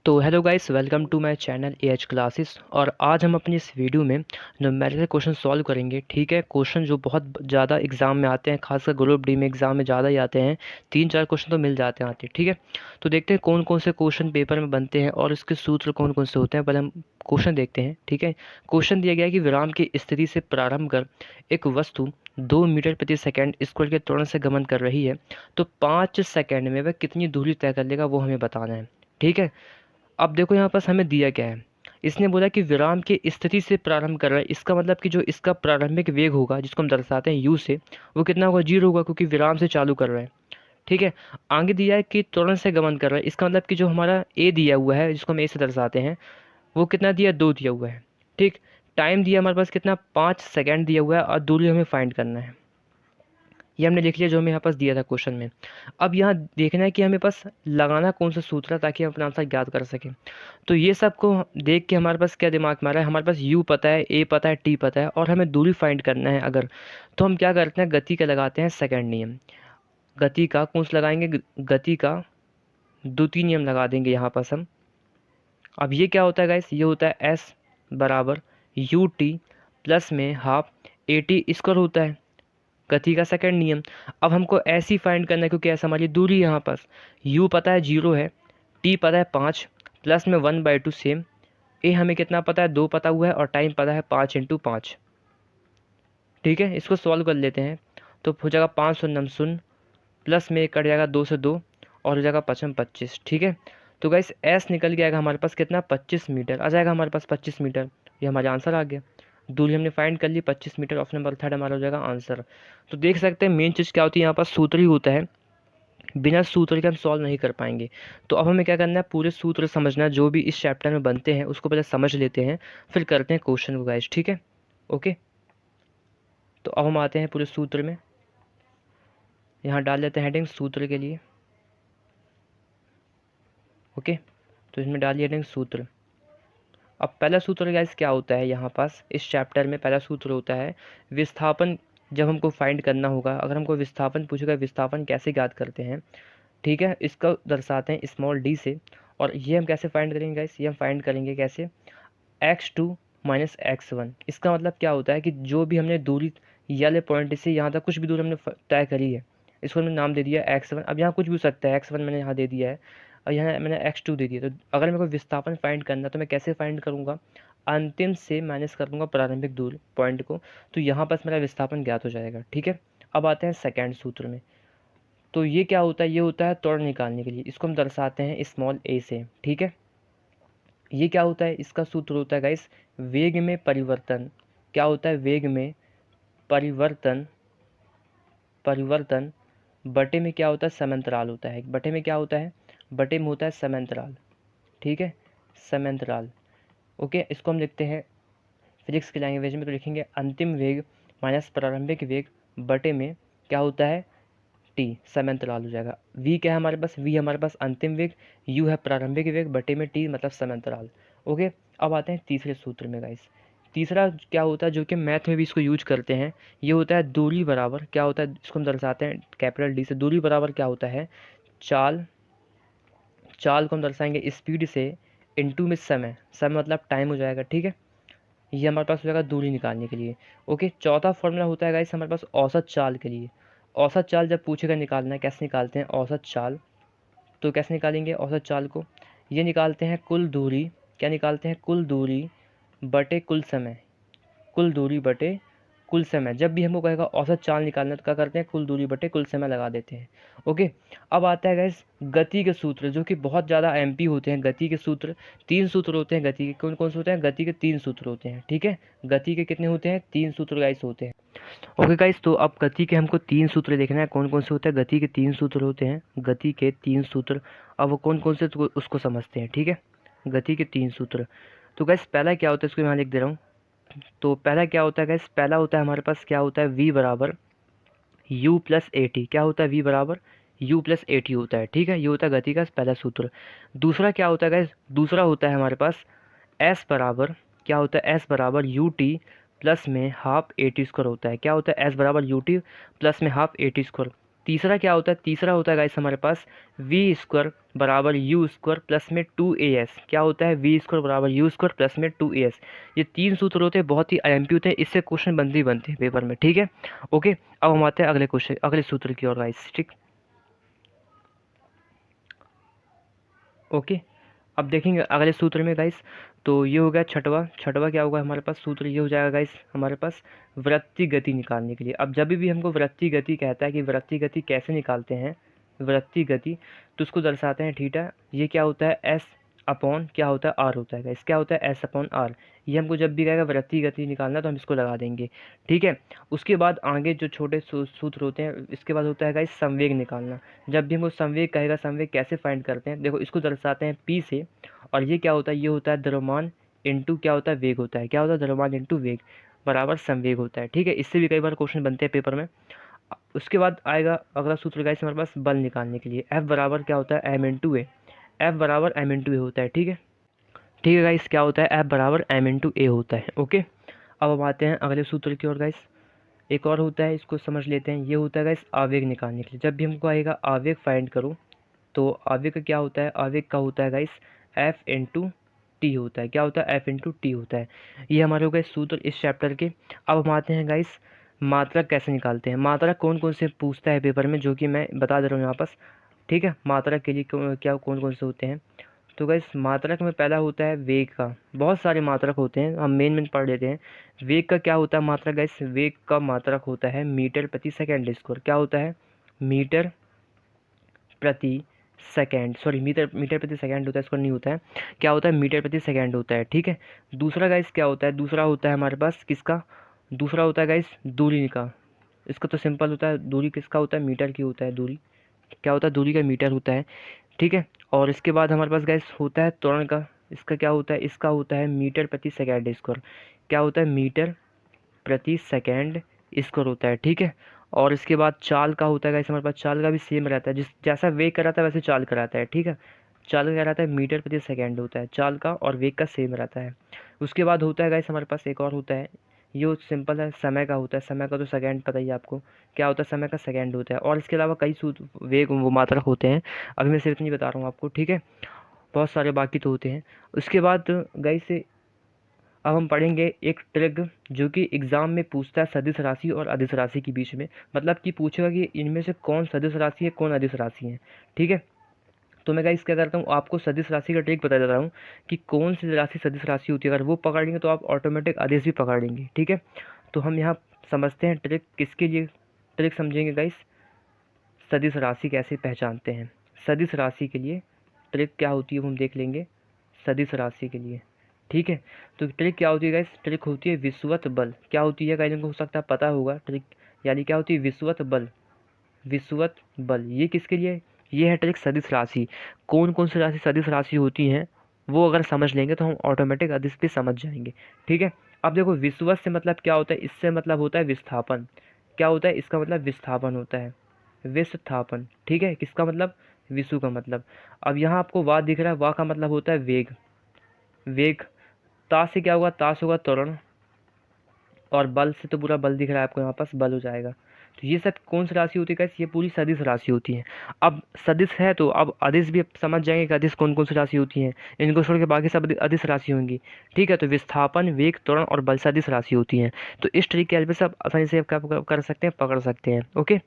तो hello guys, welcome to my channel AH classes. और आज हम अपनी इस वीडियो में न्यूमेरिकल क्वेश्चन सॉल्व करेंगे। ठीक है, क्वेश्चन जो बहुत ज़्यादा एग्जाम में आते हैं, खासकर ग्रुप डी में एग्जाम में ज़्यादा ही आते हैं। 3-4 क्वेश्चन तो मिल जाते हैं आते हैं। ठीक है, तो देखते हैं कौन कौन से क्वेश्चन पेपर में बनते हैं और इसके सूत्र कौन कौन से होते हैं। पहले हम क्वेश्चन देखते हैं। ठीक है, क्वेश्चन दिया गया है कि विराम की स्थिति से प्रारंभ कर एक वस्तु 2 मीटर प्रति सेकेंड स्क्वायर के त्वरण से गमन कर रही है, तो 5 सेकेंड में वह कितनी दूरी तय कर लेगा, वो हमें बताना है। ठीक है, अब देखो यहाँ पास हमें दिया क्या है। इसने बोला कि विराम की स्थिति से प्रारंभ कर रहा है। इसका मतलब कि जो इसका प्रारंभिक वेग होगा, जिसको हम दर्शाते हैं यू से, वो कितना होगा, 0 होगा, क्योंकि विराम से चालू कर रहा है। ठीक है, आगे दिया है कि त्वरण से गमन कर रहा है। इसका मतलब कि जो हमारा ए दिया हुआ है, जिसको हम ए से दर्शाते हैं, वो कितना दिया, 2 दिया हुआ है। ठीक, टाइम दिया हमारे पास कितना, 5 सेकेंड दिया हुआ है, और दूरी हमें फाइंड करना है। ये हमने लिख लिया जो हमें यहाँ पास दिया था क्वेश्चन में। अब यहाँ देखना है कि हमें पास लगाना कौन सा सूत्र है, ताकि हम अपना आंसर ज्ञात कर सकें। तो ये सबको देख के हमारे पास क्या दिमाग में आ रहा है, हमारे पास यू पता है, ए पता है, टी पता है, और हमें दूरी फाइंड करना है अगर। तो हम क्या करते हैं, गति का लगाते हैं सेकंड नियम। गति का कौन सा लगाएंगे, गति का द्वितीय नियम लगा देंगे यहाँ पास हम। अब ये क्या होता है गाइस, ये होता है एस बराबर यू टी प्लस में हाफ ए टी स्क्वायर होता है, गति का सेकंड नियम। अब हमको ऐसी फाइंड करना है, क्योंकि ऐसा हमारी दूरी यहाँ पास u पता है 0 है, t पता है 5, प्लस में 1/2 सेम, ए हमें कितना पता है, 2 पता हुआ है, और टाइम पता है 5 × 5। ठीक है, इसको सॉल्व कर लेते हैं। तो हो जाएगा 5 शून्य शून्य, प्लस में कट जाएगा 2 से 2, और हो जाएगा 5×25। ठीक है, तो गाइस एस निकल के आएगा हमारे पास कितना, 25 मीटर आ जाएगा हमारे पास, 25 मीटर। ये हमारा आंसर आ गया। दूरी हमने फाइंड कर ली 25 मीटर। ऑप्शन नंबर थर्ड हमारा हो जाएगा आंसर। तो देख सकते हैं मेन चीज़ क्या होती है, यहाँ पर सूत्र ही होता है। बिना सूत्र के हम सॉल्व नहीं कर पाएंगे। तो अब हमें क्या करना है, पूरे सूत्र समझना है, जो भी इस चैप्टर में बनते हैं उसको पहले समझ लेते हैं, फिर करते हैं क्वेश्चन को गाइस। ठीक है, ओके। तो अब हम आते हैं पूरे सूत्र में। यहाँ डाल लेते हैं हेडिंग सूत्र के लिए। ओके, तो इसमें डालिए हेडिंग सूत्र। अब पहला सूत्र गाइस क्या होता है, यहाँ पास इस चैप्टर में पहला सूत्र होता है विस्थापन। जब हमको फाइंड करना होगा, अगर हमको विस्थापन पूछेगा, विस्थापन कैसे ज्ञात करते हैं। ठीक है, इसका दर्शाते हैं स्मॉल डी से। और ये हम कैसे फाइंड करेंगे गाइस, ये हम फाइंड करेंगे कैसे, x2 माइनस x1। इसका मतलब क्या होता है कि जो भी हमने दूरी ये वाले पॉइंट से यहाँ तक कुछ भी दूरी हमने तय करी है, इसको हमने नाम दे दिया x1। अब यहाँ कुछ भी हो सकता है, x1 मैंने यहाँ दे दिया है, और यहाँ मैंने x2 दे दिया। तो अगर मेरे को विस्थापन फाइंड करना, तो मैं कैसे फाइंड करूँगा, अंतिम से माइनस कर दूंगा प्रारंभिक दूरी पॉइंट को, तो यहाँ पर मेरा विस्थापन ज्ञात हो जाएगा। ठीक है, अब आते हैं सेकेंड सूत्र में। तो ये क्या होता है, ये होता है त्वरण निकालने के लिए, इसको हम दर्शाते हैं स्मॉल ए से। ठीक है, ये क्या होता है, इसका सूत्र होता है गाइस वेग में परिवर्तन। क्या होता है, वेग में परिवर्तन, परिवर्तन बटे में क्या होता है, समांतराल होता है। बटे में क्या होता है, बटे में होता है समांतराल। ठीक है, समांतराल। ओके, इसको हम लिखते हैं फिजिक्स की लैंग्वेज में, तो लिखेंगे अंतिम वेग माइनस प्रारंभिक वेग बटे में क्या होता है, टी, समांतराल हो जाएगा। वी क्या है हमारे पास, वी हमारे पास अंतिम वेग, यू है प्रारंभिक वेग, बटे में टी मतलब समांतराल। ओके, अब आते हैं तीसरे सूत्र में गाइस। तीसरा क्या होता है, जो कि मैथ में भी इसको यूज करते हैं, ये होता है दूरी बराबर, क्या होता है, इसको हम दर्शाते हैं कैपिटल डी से। दूरी बराबर क्या होता है, चाल, चाल को हम दर्शाएंगे स्पीड से, इनटू में समय, समय मतलब टाइम हो जाएगा। ठीक है, ये हमारे पास हो जाएगा दूरी निकालने के लिए। ओके, चौथा फॉर्मूला होता है गाइस हमारे पास औसत चाल के लिए। औसत चाल जब पूछेगा निकालना है, कैसे निकालते हैं औसत चाल, तो कैसे निकालेंगे औसत चाल को, ये निकालते हैं कुल दूरी, क्या निकालते हैं, कुल दूरी बटे कुल समय, कुल दूरी बटे कुल समय। जब भी हमको कहेगा औसत चाल निकालना है, तो क्या करते हैं, कुल दूरी बटे कुल समय लगा देते हैं। ओके, अब आता है गाइस गति के सूत्र, जो कि बहुत ज़्यादा एमपी होते हैं। गति के सूत्र 3 सूत्र होते हैं, गति के कौन कौन से होते हैं, गति के 3 सूत्र होते हैं। ठीक है, गति के कितने होते हैं, 3 सूत्र गाइस होते हैं। ओके गाइस, तो अब गति के हमको 3 सूत्र देखना है, कौन कौन से होते हैं, गति के 3 सूत्र होते हैं, गति के 3 सूत्र। अब वो कौन कौन से, तो उसको समझते हैं। ठीक है, गति के 3 सूत्र। तो गाइस पहला क्या होता है, इसको यहाँ लिख दे रहा हूँ। तो पहला क्या होता है गाइस, पहला होता है हमारे पास क्या होता है, v बराबर u प्लस ए टी। क्या होता है, v बराबर u प्लस ए टी होता है। ठीक है, ये होता है गति का पहला सूत्र। दूसरा क्या होता है गाइस, दूसरा होता है हमारे पास s बराबर, क्या होता है, s बराबर यू टी प्लस में हाफ ए टी स्क्वायर होता है। क्या होता है, s बराबर यू टी प्लस में हाफ ए टी स्क्वायर। तीसरा क्या होता है, तीसरा होता है गाइस हमारे पास वी स्क्वायर बराबर यू स्क्वायर प्लस में 2as। क्या होता है, वी स्क्वायर बराबर यू स्क्वायर प्लस में 2as। ये तीन सूत्र होते हैं, बहुत ही आईएमपी होते हैं, इससे क्वेश्चन बनते ही बनते हैं पेपर में, ठीक है। ओके, अब हम आते हैं अगले क्वेश्चन, अगले सूत्र की ओर गाइस, ठीक। ओके, अब देखेंगे अगले सूत्र में गाइस। तो ये हो गया छठवा, छठवा क्या होगा हमारे पास सूत्र, ये हो जाएगा गाइस हमारे पास वृत्तीय गति निकालने के लिए। अब जब भी हमको वृत्तीय गति कहता है कि वृत्तीय गति कैसे निकालते हैं, वृत्तीय गति, तो उसको दर्शाते हैं थीटा। ये क्या होता है, एस अपॉन क्या होता है, आर होता है गाइस। क्या होता है, एस अपॉन आर। ये हमको जब भी कहेगा वृत्तीय गति निकालना तो हम इसको लगा देंगे, ठीक है। उसके बाद आगे जो छोटे सूत्र होते हैं, इसके बाद होता है गाइस संवेग निकालना। जब भी हमको संवेग कहेगा, संवेग कैसे फाइंड करते हैं, देखो इसको दर्शाते हैं पी से। और ये क्या होता है, ये होता है द्रव्यमान इंटू क्या होता है, वेग होता है। क्या होता है, द्रव्यमान इंटू वेग बराबर संवेग होता है, ठीक है। इससे भी कई बार क्वेश्चन बनते हैं पेपर में। उसके बाद आएगा अगला सूत्र गाइस हमारे पास बल निकालने के लिए, एफ बराबर क्या होता है, एम इंटू ए। एफ बराबर एम इंटू ए होता है, ठीक है। ठीक है गाइस, क्या होता है, एफ बराबर एम इंटू ए होता है, ओके। अब हम आते हैं अगले सूत्र की ओर गाइस। एक और होता है, इसको समझ लेते हैं। ये होता है गाइस आवेग निकालने के लिए। जब भी हमको आएगा आवेग फाइंड करो, तो आवेग का क्या होता है, आवेग का होता है गाइस एफ इंटू टी होता है। क्या होता है, एफ इंटू टी होता है। ये हमारे हो गए सूत्र इस चैप्टर के। अब हम आते हैं गाइस मात्रक कैसे निकालते हैं। मात्रक कौन कौन से पूछता है पेपर में, जो कि मैं बता दे रहा हूँ यहाँ पास, ठीक है। मात्रक के लिए क्या कौन कौन से होते हैं, तो गाइस मात्रक में पहला होता है वेग का। बहुत सारे मात्रक होते हैं, हम मेन मेन पढ़ लेते हैं। वेग का क्या होता है मात्रक गाइस, वेग का मात्रक होता है मीटर प्रति सेकंड स्क्वायर। क्या होता है, मीटर प्रति सेकेंड, सॉरी मीटर मीटर प्रति सेकंड होता है, इसको नहीं होता है। क्या होता है, मीटर प्रति सेकंड होता है, ठीक है। दूसरा गाइस क्या होता है, दूसरा होता है हमारे पास किसका, दूसरा होता है गाइस दूरी का। इसका तो सिंपल होता है, दूरी किसका होता है, मीटर की होता है दूरी। क्या होता है, दूरी का मीटर होता है, ठीक है। और इसके बाद हमारे पास गैस होता है त्वरण का। इसका क्या होता है, इसका होता है मीटर प्रति सेकेंड स्क्वायर। क्या होता है, मीटर प्रति सेकेंड स्क्वायर होता है, ठीक है। और इसके बाद चाल का होता है गैस हमारे पास, चाल का भी सेम रहता है, जिस जैसा वेग कराता है वैसे चाल कराता है, ठीक है। चाल का क्या रहता है, मीटर प्रति सेकेंड होता है चाल का, और वेग का सेम रहता है। उसके बाद होता है गैस हमारे पास एक और होता है, ये सिंपल है, समय का होता है। समय का तो सेकंड पता ही है आपको, क्या होता है, समय का सेकंड होता है। और इसके अलावा कई सूत्र वेग वो मात्रक होते हैं, अभी मैं सिर्फ नहीं बता रहा हूँ आपको, ठीक है। बहुत सारे बाकी तो होते हैं। उसके बाद गाइस से अब हम पढ़ेंगे एक ट्रिक, जो कि एग्ज़ाम में पूछता है सदिश राशि और अदिश राशि के बीच में। मतलब कि पूछेगा कि इनमें से कौन सदिश राशि है, कौन अदिश राशि है, ठीक है। तो मैं गाइस क्या करता हूँ, आपको सदिश राशि का ट्रिक बता देता हूँ कि कौन सी राशि सदिश राशि होती है। अगर वो पकड़ लेंगे तो आप ऑटोमेटिक आदेश भी पकड़ लेंगे, ठीक है। तो हम यहाँ समझते हैं ट्रिक किसके लिए, ट्रिक समझेंगे गाइस, सदिश राशि कैसे पहचानते हैं। सदिश राशि के लिए ट्रिक क्या होती है वो हम देख लेंगे, सदिश राशि के लिए, ठीक है। तो ट्रिक क्या होती है गाइस, ट्रिक होती है विषुवत बल। क्या होती है गाइस, को हो सकता है पता होगा ट्रिक, यानी क्या होती है, विषुवत बल। विषुवत बल ये किसके लिए, ये है ट्रिक सदिश राशि। कौन कौन सी राशि सदिश राशि होती हैं, वो अगर समझ लेंगे तो हम ऑटोमेटिक अदिश भी समझ जाएंगे, ठीक है। अब देखो विषुवत से मतलब क्या होता है, इससे मतलब होता है विस्थापन। क्या होता है, इसका मतलब विस्थापन होता है, विस्थापन, ठीक है। किसका मतलब, विषु का मतलब। अब यहाँ आपको वाह दिख रहा है, वाह का मतलब होता है वेग। वेग, ता से क्या होगा, ताश होगा त्वरण, और बल से तो पूरा बल दिख रहा है आपको, यहाँ पास बल हो जाएगा। तो ये सब कौन सी राशि होती है गाइस, ये पूरी सदिश राशि होती है। अब सदिश है तो अब अदिश भी समझ जाएंगे कि अदिश कौन कौन सी राशि होती है। इनको छोड़ के बाकी सब अदिश राशि होंगी, ठीक है। तो विस्थापन, वेग, त्वरण और बल सदिश राशि होती हैं। तो इस ट्रिक के हेल्प से आप आसानी से कर सकते हैं, पकड़ सकते हैं, ओके।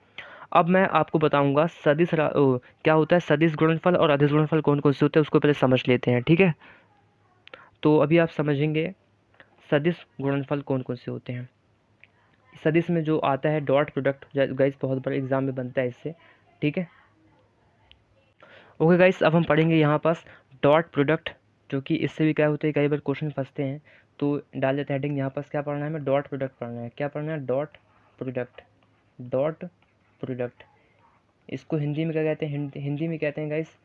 अब मैं आपको बताऊंगा क्या होता है सदिश गुणनफल और अदिश गुणनफल कौन कौन से होते हैं, उसको पहले समझ लेते हैं, ठीक है। तो अभी आप समझेंगे सदिश गुणनफल कौन कौन से होते हैं। सदिश में जो आता है डॉट प्रोडक्ट, गाइस बहुत बड़ा एग्जाम में बनता है इससे, ठीक है। ओके गाइस, अब हम पढ़ेंगे यहाँ पास डॉट प्रोडक्ट, जो कि इससे भी क्या होता है, कई बार क्वेश्चन फंसते हैं। तो डाल देते हैं हेडिंग, यहाँ पास क्या पढ़ना है, हमें डॉट प्रोडक्ट पढ़ना है। क्या पढ़ना है, डॉट प्रोडक्ट। डॉट प्रोडक्ट, इसको हिंदी में क्या कहते हैं, हिंदी में कहते हैं गाइस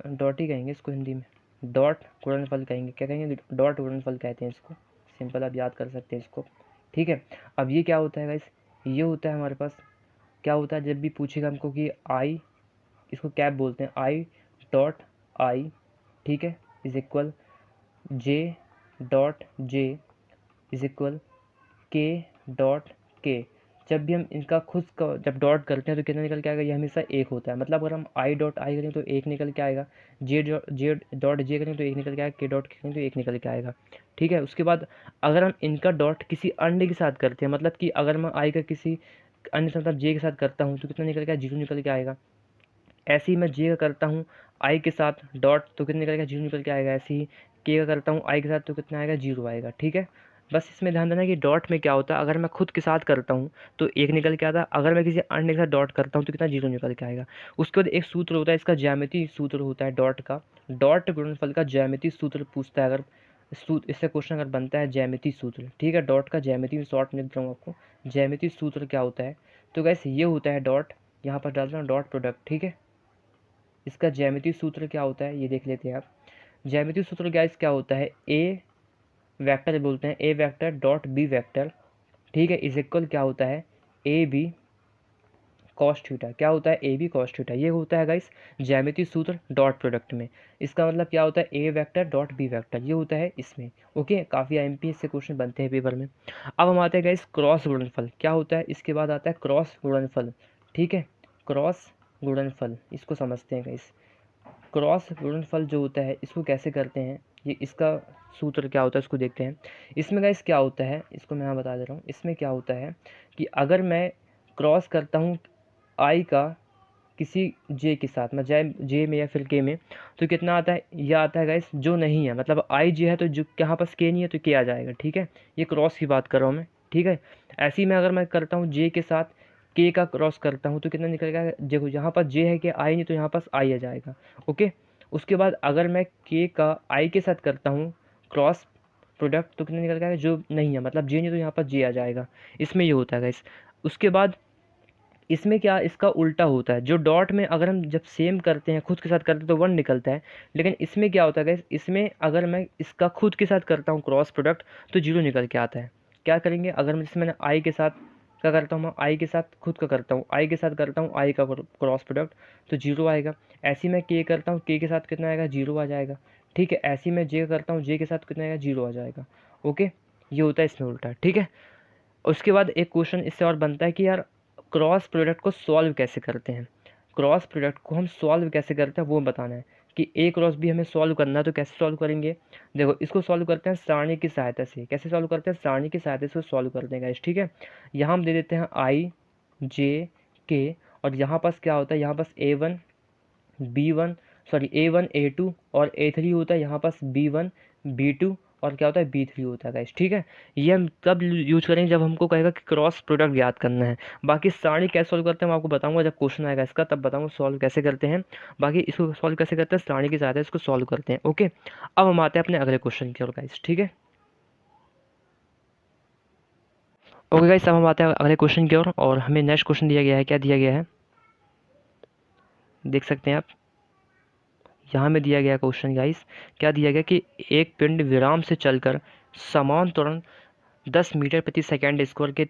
डॉट ही कहेंगे इसको हिंदी में, डॉट गुणनफल कहेंगे। क्या कहेंगे, डॉट गुणनफल कहते हैं इसको, सिंपल आप याद कर सकते हैं इसको, ठीक है। अब ये क्या होता है गाइस, ये होता है हमारे पास, क्या होता है जब भी पूछेगा हमको कि आई, इसको कैप बोलते हैं, आई डॉट आई, ठीक है, is equal J dot J, is equal के डॉट के। जब भी हम इनका खुद का जब डॉट करते हैं तो कितना निकल के आएगा, ये हमेशा एक होता है। मतलब अगर हम आई डॉट आई करें तो एक निकल के आएगा, जे डॉट जे करें तो एक निकल के आएगा, के डॉट करें तो एक निकल के आएगा, ठीक है। उसके बाद अगर हम इनका डॉट किसी अन्य के साथ करते हैं, मतलब कि अगर मैं आई का किसी अन्य से मतलब जे के साथ करता हूँ तो कितना निकल के आएगा, जीरो निकल के आएगा। ऐसे ही मैं जे का करता हूँ आई के साथ डॉट तो कितना निकल के जीरो निकल के आएगा। ऐसे ही के का करता हूँ आई के साथ तो कितना आएगा, जीरो आएगा, ठीक है। बस इसमें ध्यान देना कि डॉट में क्या होता है, अगर मैं खुद के साथ करता हूँ तो एक निकल के आता है, अगर मैं किसी अन्य के साथ डॉट करता हूँ तो कितना, जीरो निकल के आएगा। उसके बाद एक सूत्र होता है, इसका ज्यामितीय सूत्र होता है डॉट का। डॉट गुणनफल का ज्यामितीय सूत्र पूछता है, अगर इससे क्वेश्चन अगर बनता है ज्यामितीय सूत्र, ठीक है। डॉट का ज्यामितीय शॉर्ट में बताऊँ आपको, ज्यामितीय सूत्र क्या होता है। तो गैस ये होता है डॉट, यहाँ पर डालता हूँ डॉट प्रोडक्ट, ठीक है। इसका ज्यामितीय सूत्र क्या होता है ये देख लेते हैं आप। ज्यामितीय सूत्र गाइस क्या होता है, ए वेक्टर बोलते हैं, ए वेक्टर डॉट बी वेक्टर, ठीक है, इज इक्वल क्या होता है, ए बी कॉस थीटा। क्या होता है, ए बी कॉस थीटा। ये होता है गाइस ज्यामितीय सूत्र डॉट प्रोडक्ट में। इसका मतलब क्या होता है, ए वेक्टर डॉट बी वेक्टर, ये होता है इसमें। ओके, काफ़ी आईएमपी से क्वेश्चन बनते हैं पेपर में। अब हम आते हैं गाइस क्रॉस गुणनफल क्या होता है, इसके बाद आता है क्रॉस गुणनफल, ठीक है। क्रॉस गुणनफल इसको समझते हैं गाइस। क्रॉस गुणनफल जो होता है इसको कैसे करते हैं, ये इसका सूत्र क्या होता है इसको देखते हैं। इसमें गाइस क्या होता है, इसको मैं यहाँ बता दे रहा हूँ। इसमें क्या होता है कि अगर मैं क्रॉस करता हूँ आई का किसी जे के साथ, मैं जे में या फिर के में, तो कितना आता है, यह आता है गाइस जो नहीं है, मतलब आई जे है तो जो यहाँ पास के नहीं है तो के आ जाएगा, ठीक है। ये क्रॉस की बात कर रहा हूँ मैं, ठीक है। ऐसे ही मैं अगर मैं करता हूँ जे के साथ के का क्रॉस करता हूँ तो कितना निकलेगा, देखो यहाँ पास जे है कि आई नहीं तो यहाँ पास आई आ जाएगा, ओके। उसके बाद अगर मैं के का आई के साथ करता हूँ क्रॉस प्रोडक्ट तो कितना निकल के आएगा, जो नहीं है, मतलब जे नहीं तो यहाँ पर जे आ जाएगा। इसमें ये होता है गाइस। उसके बाद इसमें क्या, इसका उल्टा होता है। जो डॉट में अगर हम जब सेम करते हैं खुद के साथ करते हैं तो वन निकलता है, लेकिन इसमें क्या होता है गाइस, इसमें अगर मैं इसका खुद के साथ करता हूँ क्रॉस प्रोडक्ट तो जीरो निकल के आता है। क्या करेंगे, अगर मैं जैसे मैंने आई के साथ क्या करता हूँ, मैं आई के साथ खुद का करता हूँ, आई के साथ करता हूँ आई का क्रॉस प्रोडक्ट तो जीरो आएगा। ऐसे ही मैं के करता हूँ, के साथ कितना आएगा, जीरो आ जाएगा, ठीक है। ऐसे ही मैं जे करता हूँ, जे के साथ कितना आएगा, जीरो आ जाएगा, ओके। ये होता है इसमें उल्टा, ठीक है। उसके बाद एक क्वेश्चन इससे और बनता है कि यार क्रॉस प्रोडक्ट को सॉल्व कैसे करते हैं। क्रॉस प्रोडक्ट को हम सॉल्व कैसे करते हैं वो बताना है कि ए क्रॉस बी हमें सॉल्व करना है तो कैसे सॉल्व करेंगे। देखो इसको सॉल्व करते हैं सारणी की सहायता से। कैसे सॉल्व करते हैं, सारणी की सहायता से सॉल्व करते हैं गाइस, ठीक है। यहाँ हम दे देते हैं आई जे के, और यहाँ पास क्या होता है, यहाँ पास a one b one sorry a one a two और ए थ्री होता है, यहाँ पास बी वन बी टू और क्या होता है, बी थ्री होता है गाइस, ठीक है। ये हम तब यूज करेंगे जब हमको कहेगा कि क्रॉस प्रोडक्ट याद करना है। बाकी सारणी कैसे सॉल्व करते हैं मैं आपको बताऊंगा, जब क्वेश्चन आएगा इसका तब बताऊंगा सॉल्व कैसे करते हैं। बाकी इसको सॉल्व कैसे करते हैं, सारणी की सहायता से इसको सॉल्व करते हैं, ओके। अब हम आते हैं अपने अगले क्वेश्चन की ओर गाइस, ठीक है। ओके गाइस, अब हम आते हैं अगले क्वेश्चन की ओर, और हमें नेक्स्ट क्वेश्चन दिया गया है। क्या दिया गया है देख सकते हैं आप, यहाँ में दिया गया क्वेश्चन गाइस। क्या दिया गया कि एक पिंड विराम से चलकर समान त्वरण 10 मीटर प्रति सेकंड स्क्वायर के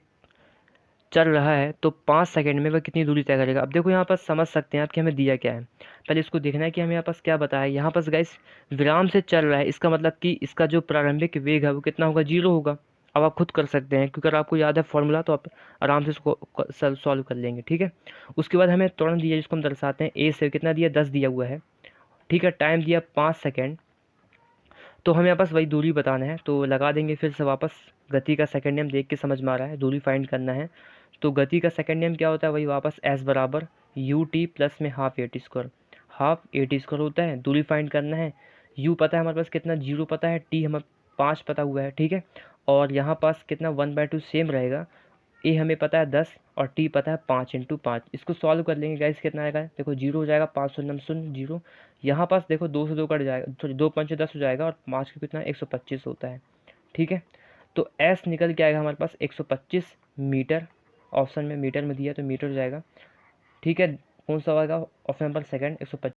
चल रहा है तो 5 सेकंड में वह कितनी दूरी तय करेगा। अब देखो यहाँ पर समझ सकते हैं आप कि हमें दिया क्या है। पहले इसको देखना है कि हमें यहाँ पास क्या बताया है। यहाँ पास गाइस विराम से चल रहा है, इसका मतलब कि इसका जो प्रारंभिक वेग है वो कितना होगा, जीरो होगा। अब आप खुद कर सकते हैं क्योंकि अगर आपको याद है फॉर्मूला तो आप आराम से इसको सॉल्व कर लेंगे, ठीक है। उसके बाद हमें त्वरण दिया जिसको हम दर्शाते हैं ए से, कितना दिया, 10 दिया हुआ है, ठीक है। टाइम दिया 5 सेकेंड, तो हमें बस वही दूरी बताना है तो लगा देंगे फिर से वापस। गति का सेकंड नियम देख के समझ में आ रहा है, दूरी फाइंड करना है तो गति का सेकंड नियम क्या होता है, वही वापस एस बराबर यू टी प्लस में half A T square. Half A T square होता है, दूरी फाइंड करना है। यू पता है हमारे पास कितना, जीरो पता है, टी हमें 5 पता हुआ है, ठीक है। और यहाँ पास कितना 1/2 सेम रहेगा। ए हमें पता है 10 और टी पता है 5 × 5। इसको सॉल्व कर लेंगे गाइस, कितना आएगा, देखो जीरो हो जाएगा, 5 शून्य शून्य जीरो। यहाँ पास देखो 2 से 2 कट जाएगा, सॉरी 2 पंचे 10 हो जाएगा और 5 का कितना 125 होता है, ठीक है। तो एस निकल के आएगा हमारे पास 125 मीटर। ऑप्शन में मीटर में दिया तो मीटर हो जाएगा, ठीक है। कौन सा होगा ऑप्शन नंबर सेकंड, 125।